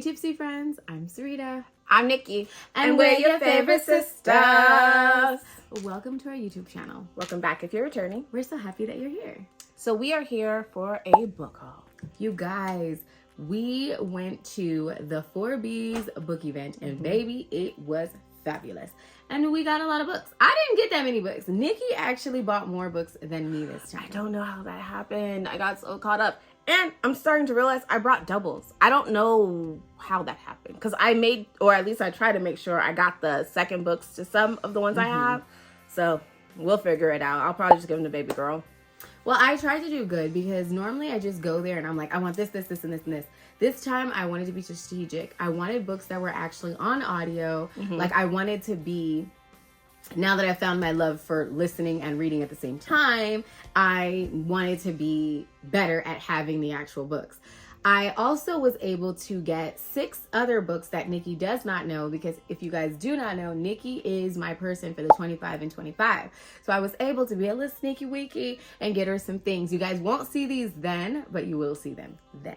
Hey Tipsy friends, I'm Sarita. I'm Nikki. And we're your favorite sisters. Welcome to our YouTube channel. Welcome back if you're returning. We're so happy that you're here. So we are here for a book haul. You guys, we went to the 4B's book event and baby, it was fabulous. And we got a lot of books. I didn't get that many books. Nikki actually bought more books than me this time. I don't know how that happened. I got so caught up. And I'm starting to realize I brought doubles. I don't know how that happened. Because I made, or at least I try to make sure I got the second books to some of the ones I have. So we'll figure it out. I'll probably just give them to baby girl. Well, I tried to do good because normally I just go there and I'm like, I want this, and this, and this. This time I wanted to be strategic. I wanted books that were actually on audio. Like I wanted to be, now that I found my love for listening and reading at the same time, I wanted to be better at having the actual books. I also was able to get 6 other books that Nikki does not know, because if you guys do not know, Nikki is my person for the 25 and 25. So I was able to be a little sneaky weaky and get her some things. You guys won't see these then, but you will see them then.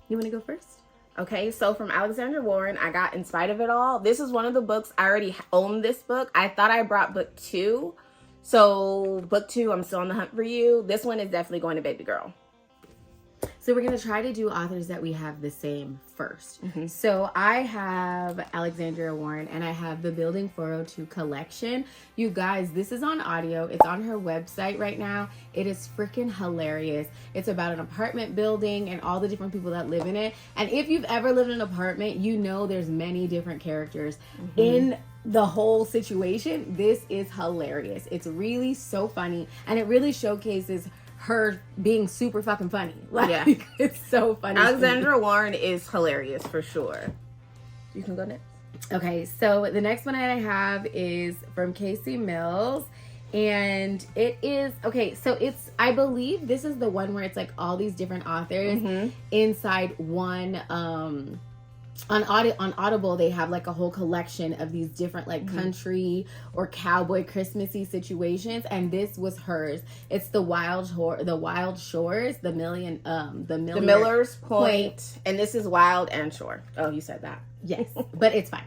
You want to go first? Okay, so from Alexandra Warren, I got In Spite of It All. This is one of the books. I already own this book. I thought I brought book 2. So book 2, I'm still on the hunt for you. This one is definitely going to baby girl. So we're going to try to do authors that we have the same first. So I have Alexandria Warren and I have the Building 402 collection. You guys, this is on audio. It's on her website right now. It is freaking hilarious. It's about an apartment building and all the different people that live in it. And if you've ever lived in an apartment, you know there's many different characters in the whole situation. This is hilarious. It's really so funny and it really showcases her being super fucking funny. Like, it's so funny. Alexandra Warren is hilarious for sure. You can go next. Okay, so the next one I have is from Casey Mills. And it is, okay, so it's, I believe this is the one where it's like all these different authors inside one, on Audible, they have like a whole collection of these different like country or cowboy Christmassy situations, and this was hers. It's the Wild Shores, the Miller's Point, and this is Wild and Shore. Oh, you said that. Yes, but it's fine.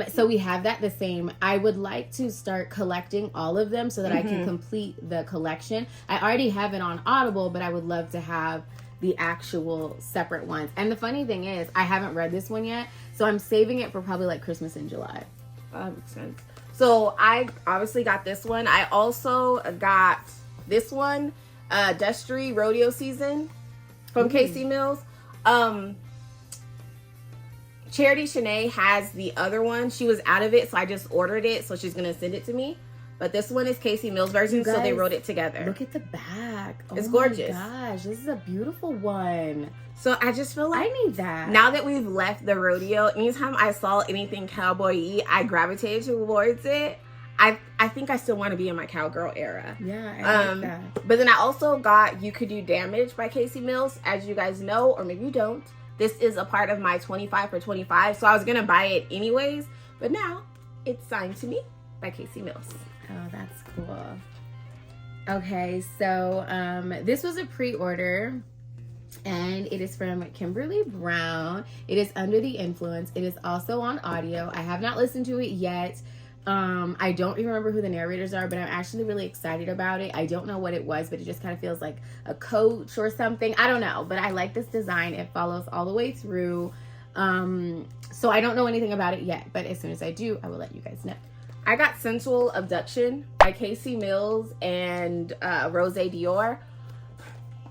So we have that the same. I would like to start collecting all of them so that I can complete the collection. I already have it on Audible, but I would love to have the actual separate ones. And the funny thing is, I haven't read this one yet, so I'm saving it for probably like Christmas in July. That makes sense. So I obviously got this one. I also got this one, Destry Rodeo Season from Casey Mills. Charity Shanae has the other one. She was out of it, so I just ordered it, so she's gonna send it to me. But this one is Casey Mills' version, guys, so they wrote it together. Look at the back. It's gorgeous. Oh my gosh, this is a beautiful one. So I just feel like I need that. Now that we've left the rodeo, anytime I saw anything cowboy-y, I gravitated towards it. I think I still want to be in my cowgirl era. Yeah, I like that. But then I also got You Could Do Damage by Casey Mills. As you guys know, or maybe you don't, this is a part of my 25 for 25. So I was going to buy it anyways. But now it's signed to me by Casey Mills. Oh, that's cool. Okay, so this was a pre-order and it is from Kimberly Brown. It is Under the Influence. It is also on audio. I have not listened to it yet. I don't even remember who the narrators are, but I'm actually really excited about it. I don't know what it was, but it just kind of feels like a coach or something. I don't know, but I like this design. It follows all the way through. So I don't know anything about it yet, but as soon as I do, I will let you guys know. I got Sensual Abduction by Casey Mills and Rose Dior.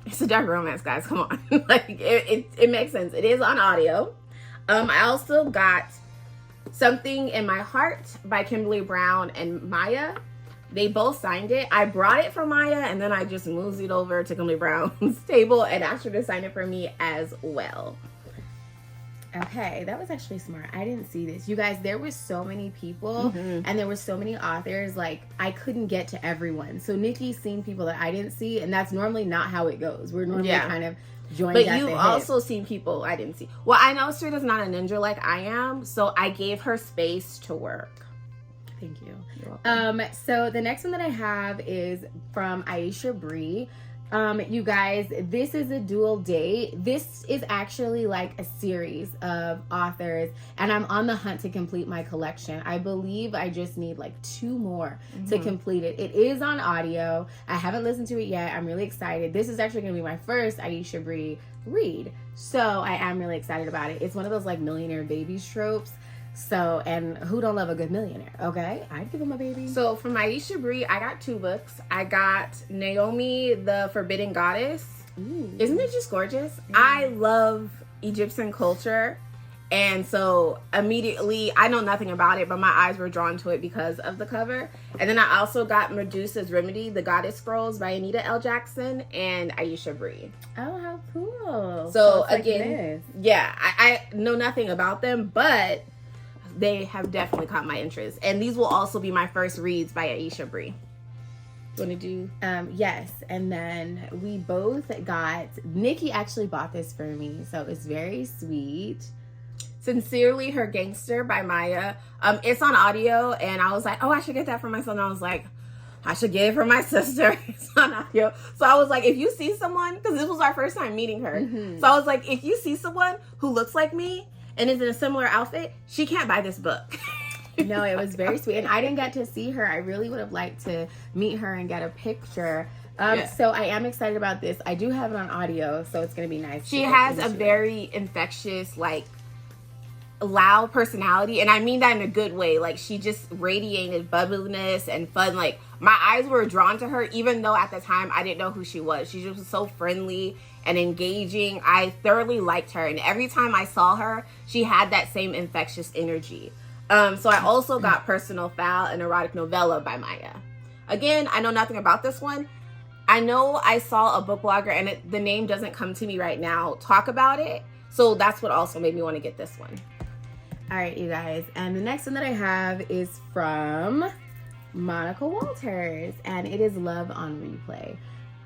It's a dark romance, guys. Come on. Like, it makes sense. It is on audio. I also got Something in My Heart by Kimberly Brown and Maya. They both signed it. I brought it for Maya, and then I just moved it over to Kimberly Brown's table and asked her to sign it for me as well. Okay, that was actually smart. I didn't see this. You guys, there were so many people and there were so many authors, like I couldn't get to everyone. So Nikki's seen people that I didn't see, and that's normally not how it goes. We're normally kind of joined at the hip. But you've also seen people I didn't see. Well, I know Sarita's not a ninja like I am, so I gave her space to work. Thank you. You're welcome. So the next one that I have is from Aisha Bree. You guys, this is a dual date. This is actually like a series of authors, and I'm on the hunt to complete my collection. I believe I just need like 2 more to complete it. It is on audio. I haven't listened to it yet. I'm really excited. This is actually going to be my first Aisha Brie read, so I am really excited about it. It's one of those like millionaire babies tropes. So, and who don't love a good millionaire? Okay, I'd give him a baby. So from Aisha Brie, I got 2 books. I got Naomi, the Forbidden Goddess. Ooh. Isn't it just gorgeous? I love Egyptian culture. And so immediately, I know nothing about it, but my eyes were drawn to it because of the cover. And then I also got Medusa's Remedy, The Goddess Scrolls by Anita L. Jackson and Aisha Brie. Oh, how cool. So it's again, like yeah, I know nothing about them, but they have definitely caught my interest. And these will also be my first reads by Aisha Brie. Want to do? Yes, and then we both got, Nikki actually bought this for me, so it's very sweet. Sincerely Her Gangster by Maya. It's on audio, and I was like, oh, I should get that for my son. I was like, I should get it for my sister. It's on audio. So I was like, if you see someone, because this was our first time meeting her. So I was like, if you see someone who looks like me and is in a similar outfit, she can't buy this book. No, it was very sweet. And I didn't get to see her. I really would have liked to meet her and get a picture. So I am excited about this. I do have it on audio, so it's going to be nice. She has a very infectious, like, loud personality, and I mean that in a good way. Like, she just radiated bubbliness and fun. Like, my eyes were drawn to her, even though at the time I didn't know who she was. She just was so friendly and engaging. I thoroughly liked her, and every time I saw her, she had that same infectious energy. So I also got Personal Foul, an erotic novella by Maya. Again, I know nothing about this one. I know I saw a book blogger, and the name doesn't come to me right now, talk about it. So that's what also made me want to get this one. All right, you guys. And the next one that I have is from Monica Walters, and it is Love on Replay.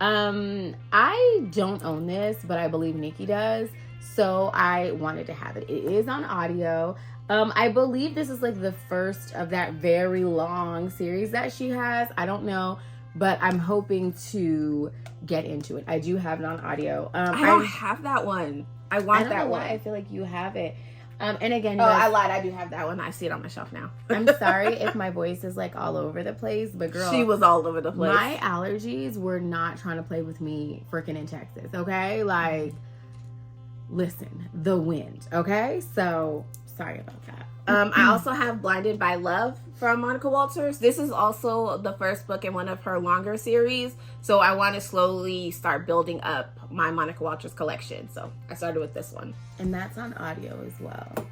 I don't own this, but I believe Nikki does, so I wanted to have it. It is on audio. I believe this is like the first of that very long series that she has. I don't know, but I'm hoping to get into it. I do have it on audio. I don't have that one. I want that one. I feel like you have it. And again, I lied. I do have that one. I see it on my shelf now. I'm sorry if my voice is like all over the place, but girl, she was all over the place. My allergies were not trying to play with me freaking in Texas, okay? Like, listen, the wind, okay? So, sorry about that. I also have Blinded by Love from Monica Walters. This is also the first book in one of her longer series, so I want to slowly start building up my Monica Walters collection. So I started with this one. And that's on audio as well.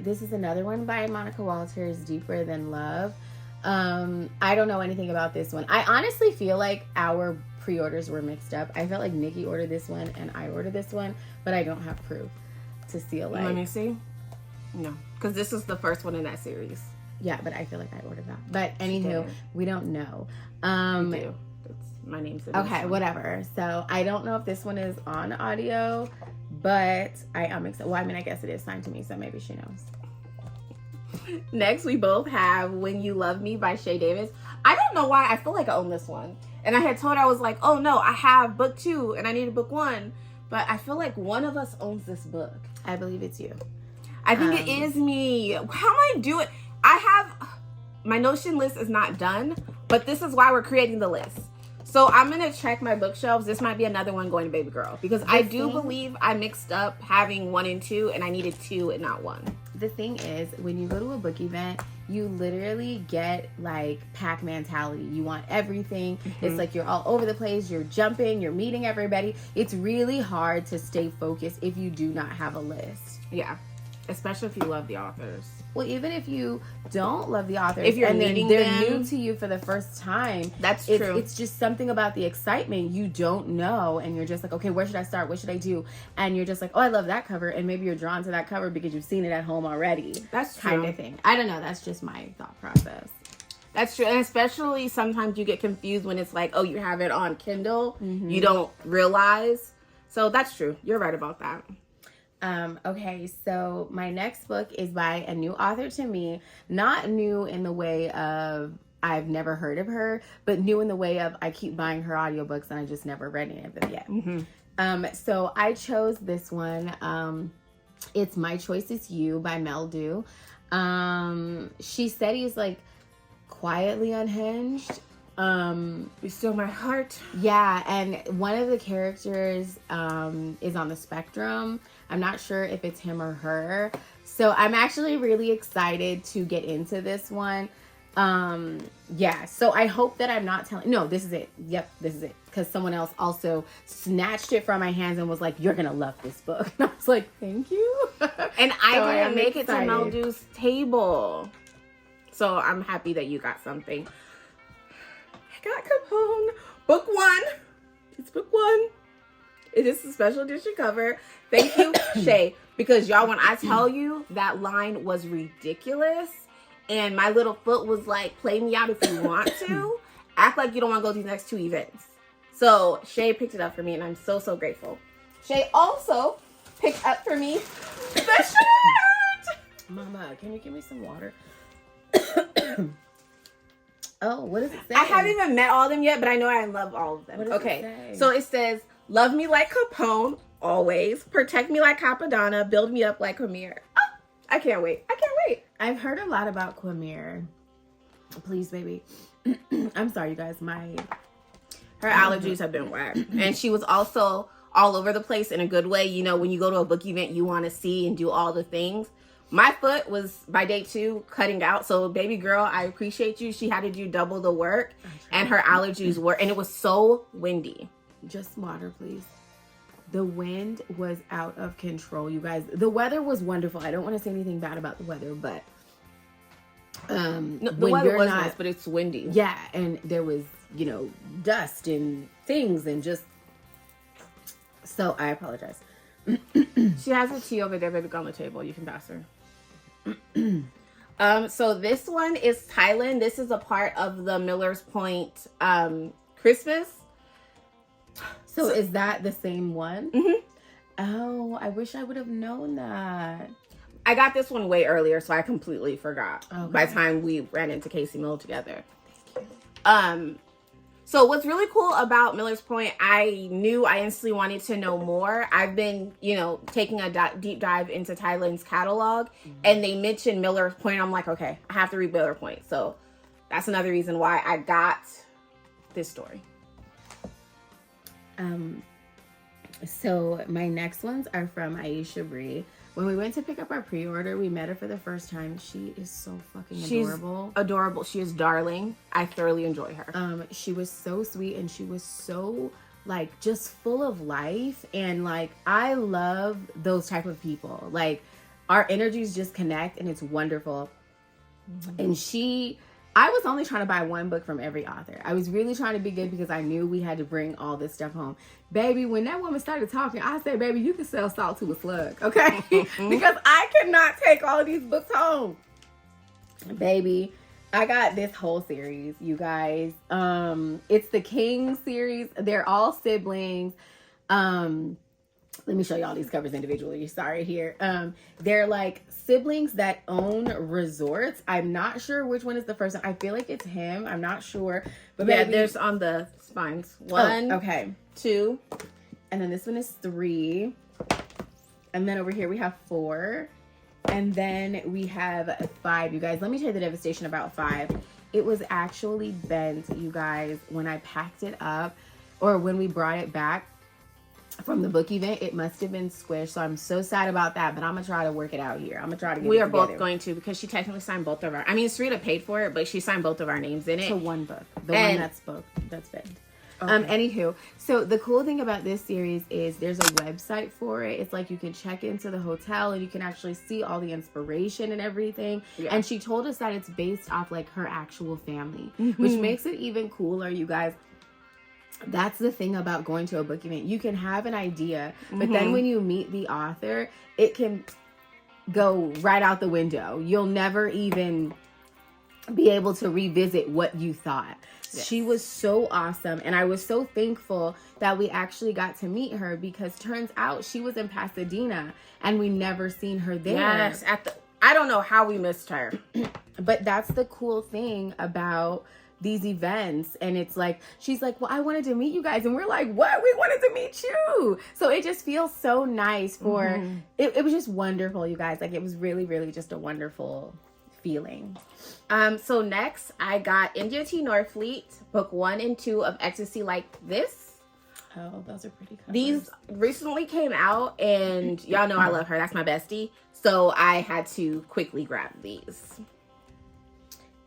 This is another one by Monica Walters, Deeper Than Love. I don't know anything about this one. I honestly feel like our pre-orders were mixed up. I felt like Nikki ordered this one and I ordered this one, but I don't have proof to see like. Let me see. No, because this is the first one in that series. Yeah, but I feel like I ordered that. But anywho, we don't know. We do. My name's in okay, whatever. So I don't know if this one is on audio, but I am excited. Well, I mean, I guess it is signed to me, so maybe she knows. Next, we both have When You Love Me by Shay Davis. I don't know why I feel like I own this one. And I had told her, I was like, oh no, I have book 2 and I need a book 1. But I feel like one of us owns this book. I believe it's you. I think it is me. How am I doing? I have, my Notion list is not done, but this is why we're creating the list. So I'm going to check my bookshelves. This might be another one going to Baby Girl. Because I do believe I mixed up having 1 and 2, and I needed 2 and not 1. The thing is, when you go to a book event, you literally get like pack mentality. You want everything. It's like you're all over the place. You're jumping. You're meeting everybody. It's really hard to stay focused if you do not have a list. Yeah. Especially if you love the authors. Well, even if you don't love the authors, if you're and meeting they're them, new to you for the first time, that's true. It's just something about the excitement you don't know, and you're just like, okay, where should I start? What should I do? And you're just like, oh, I love that cover, and maybe you're drawn to that cover because you've seen it at home already. That's true. Kind of thing. I don't know. That's just my thought process. That's true. And especially sometimes you get confused when it's like, oh, you have it on Kindle. You don't realize. So that's true. You're right about that. Okay, so my next book is by a new author to me. Not new in the way of I've never heard of her, but knew in the way of I keep buying her audiobooks and I just never read any of them yet. So I chose this one. It's My Choice Is You by Mel Du. She said he's like quietly unhinged. You Steal My Heart. Yeah, and one of the characters is on the spectrum. I'm not sure if it's him or her. So I'm actually really excited to get into this one. Yeah, so I hope that I'm not telling... No, this is it. Yep, this is it. Because someone else also snatched it from my hands and was like, you're going to love this book. And I was like, thank you. And I didn't make it to Mel Du's table. So I'm happy that you got something. I got Capone. Book 1. It's book 1. It is a special edition cover. Thank you, Shay. Because y'all, when I tell you that line was ridiculous, and my little foot was like, play me out if you want to. Act like you don't want to go to these next 2 events. So Shay picked it up for me, and I'm so, so grateful. Shay also picked up for me the shirt. Mama, can you give me some water? Oh, what does it say? I haven't even met all of them yet, but I know I love all of them. What does it say? So it says, love me like Capone, always. Protect me like Capadonna. Build me up like Quamir. Oh, I can't wait. I can't wait. I've heard a lot about Quamir. Please, baby. I'm sorry, you guys. Her allergies have been whack. And she was also all over the place in a good way. You know, when you go to a book event, you want to see and do all the things. My foot was, by day 2, cutting out. So, baby girl, I appreciate you. She had to do double the work. And her allergies were, and it was so windy. Just water, please. The wind was out of control, you guys. The weather was wonderful. I don't want to say anything bad about the weather, but no, the weather was nice, but it's windy. Yeah, and there was, you know, dust and things and just... So, I apologize. She has a tea over there, baby, on the table. You can pass her. So this one is Thailand. This is a part of the Miller's Point Christmas. So is that the same one? Mm-hmm. Oh, I wish I would have known that. I got this one way earlier, so I completely forgot. Okay. By the time we ran into Casey Mill together. Thank you. So what's really cool about Miller's Point, I knew I instantly wanted to know more. I've been, you know, taking a deep dive into Thailand's catalog, and they mentioned Miller's Point. I'm like, okay, I have to read Miller's Point. So that's another reason why I got this story. So my next ones are from Aisha Bree. When we went to pick up our pre-order, we met her for the first time. She is so fucking adorable. She's adorable. She is darling. I thoroughly enjoy her. She was so sweet, and she was so, like, just full of life. And, like, I love those type of people. Like, our energies just connect, and it's wonderful. And I was only trying to buy one book from every author. I was really trying to be good because I knew we had to bring all this stuff home. Baby, when that woman started talking, I said, baby, you can sell salt to a slug, okay? Because I cannot take all of these books home. Baby, I got this whole series, you guys. It's the King series. They're all siblings. Let me show y'all these covers individually. Sorry here. They're like siblings that own resorts. I'm not sure which one is the first one. I feel like it's him. I'm not sure. But yeah, there's on the spines. 1, okay. 2. And then this one is 3. And then over here we have 4. And then we have 5. You guys, let me tell you the devastation about 5. It was actually bent, you guys, when I packed it up or when we brought it back from the book event. It must have been squished, so I'm so sad about that, but I'm gonna try to work it out here. I'm gonna try to get it together. Both going to, because she technically signed both of our, I mean, Sarita paid for it, but she signed both of our names in it. So one book, the one that's bent. Okay. Anywho, so the cool thing about this series is there's a website for it. It's like you can check into the hotel and you can actually see all the inspiration and everything. Yeah. And she told us that it's based off like her actual family, which makes it even cooler, you guys. That's the thing about going to a book event. You can have an idea, but then when you meet the author, it can go right out the window. You'll never even be able to revisit what you thought. Yes. She was so awesome, and I was so thankful that we actually got to meet her, because turns out she was in Pasadena and we never seen her there. Yes, I don't know how we missed her. But that's the cool thing about these events. And it's like, she's like, well, I wanted to meet you guys. And we're like, what? We wanted to meet you. So it just feels so nice for, it was just wonderful, you guys. Like, it was really, really just a wonderful feeling. So next, I got India T. Norfleet, book 1 and 2 of Ecstasy Like This. Oh, those are pretty covers. These recently came out, and y'all know I love her. That's my bestie. So I had to quickly grab these.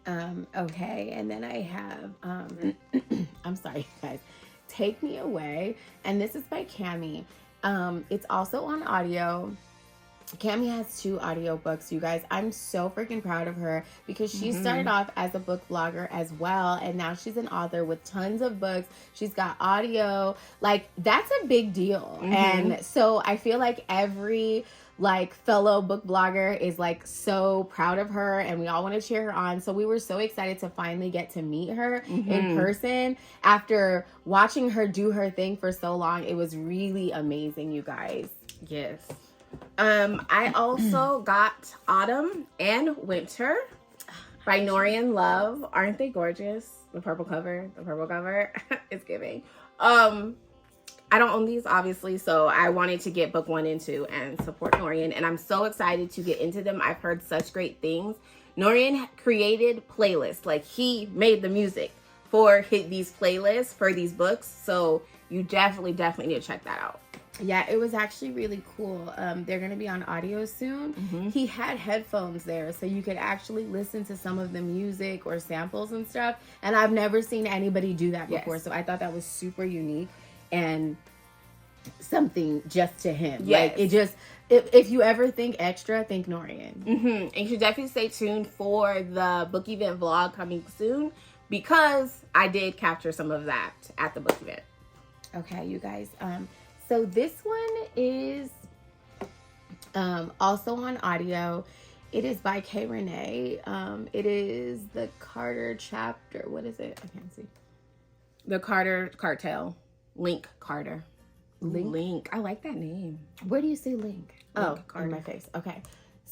Okay, and then I have, I'm sorry, guys, Take Me Away, and this is by Cami. It's also on audio. Cami has 2 audiobooks, you guys. I'm so freaking proud of her because she started off as a book blogger as well, and now she's an author with tons of books. She's got audio. Like, that's a big deal. And so I feel like every fellow book blogger is like so proud of her, and we all want to cheer her on. So we were so excited to finally get to meet her in person after watching her do her thing for so long. It was really amazing, you guys. Yes. I also got Autumn and Winter by Norian Love. Aren't they gorgeous? The purple cover is giving. I don't own these, obviously, so I wanted to get book 1 and 2 and support Norian, and I'm so excited to get into them. I've heard such great things. Norian created playlists. Like, he made the music for these playlists for these books, so you definitely need to check that out. Yeah, it was actually really cool. They're going to be on audio soon. He had headphones there, so you could actually listen to some of the music or samples and stuff. And I've never seen anybody do that before, so I thought that was super unique and something just to him. Yes. Like, it just, if you ever think extra, think Norian. And you should definitely stay tuned for the book event vlog coming soon, because I did capture some of that at the book event. Okay, you guys. So this one is also on audio. It is by K. Renee. It is the Carter chapter. What is it? I can't see. The Carter Cartel. Link Carter. Link? I like that name. Where do you see Link? Oh, Carter. in my face. Okay.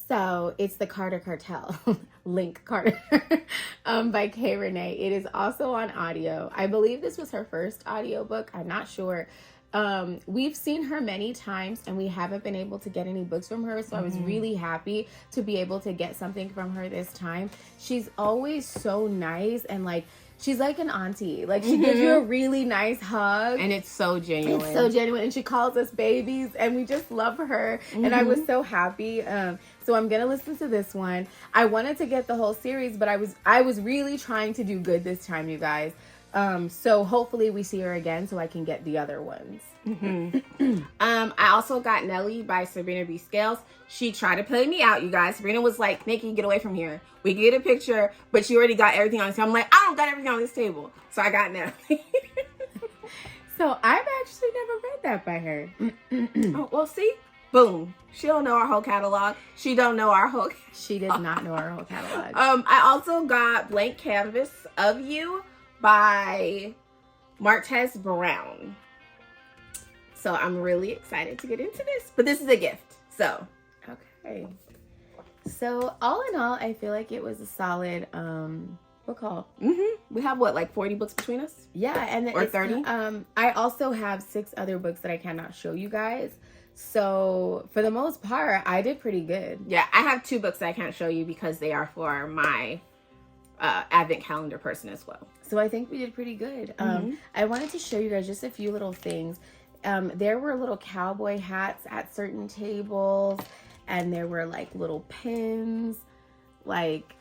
So it's the Carter Cartel. Link Carter by K. Renee. It is also on audio. I believe this was her first audiobook. I'm not sure. We've seen her many times and we haven't been able to get any books from her. So I was really happy to be able to get something from her this time. She's always so nice and like, she's like an auntie. Like, she gives you a really nice hug. And it's so genuine. It's so genuine. And she calls us babies and we just love her. And I was so happy. So I'm going to listen to this one. I wanted to get the whole series, but I was really trying to do good this time, you guys. So hopefully we see her again so I can get the other ones. I also got Nelly by Sabrina B. Scales. She tried to play me out, you guys. Sabrina was like, Nikki, get away from here. We can get a picture, but she already got everything on this table. I'm like, I don't got everything on this table. So I got Nelly. So I've actually never read that by her. Oh, well, see? Boom. She don't know our whole catalog. She don't know our whole She did not know our whole catalog. I also got Blank Canvas of You by Martez Brown. So I'm really excited to get into this. But this is a gift. So. Okay. So all in all, I feel like it was a solid book haul. We have what, like 40 books between us? Yeah, and or 30. I also have 6 other books that I cannot show you guys. So for the most part, I did pretty good. Yeah, I have 2 books that I can't show you because they are for my advent calendar person as well. So I think we did pretty good. I wanted to show you guys just a few little things. There were little cowboy hats at certain tables, and there were like little pins, like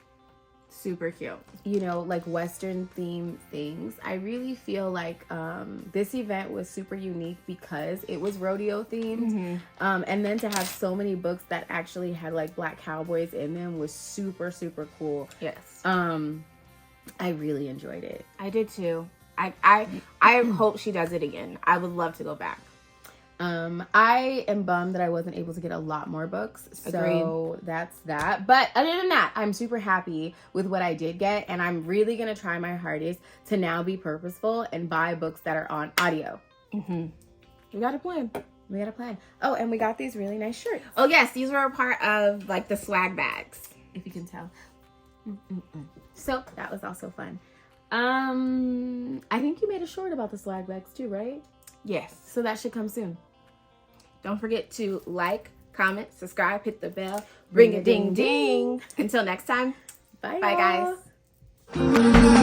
super cute, you know, like Western themed things. I really feel like this event was super unique because it was rodeo themed. And then to have so many books that actually had like black cowboys in them was super, super cool. Yes. I really enjoyed it. I did too. I hope she does it again. I would love to go back. I am bummed that I wasn't able to get a lot more books. So that's that. But other than that, I'm super happy with what I did get. And I'm really going to try my hardest to now be purposeful and buy books that are on audio. You got a plan. We got a plan. Oh, and we got these really nice shirts. Oh yes, these were a part of like the swag bags, if you can tell. So that was also fun. I think you made a short about the swag bags too, right? Yes. So that should come soon. Don't forget to like, comment, subscribe, hit the bell, ring a ding ding. Until next time. Bye, Bye y'all. guys.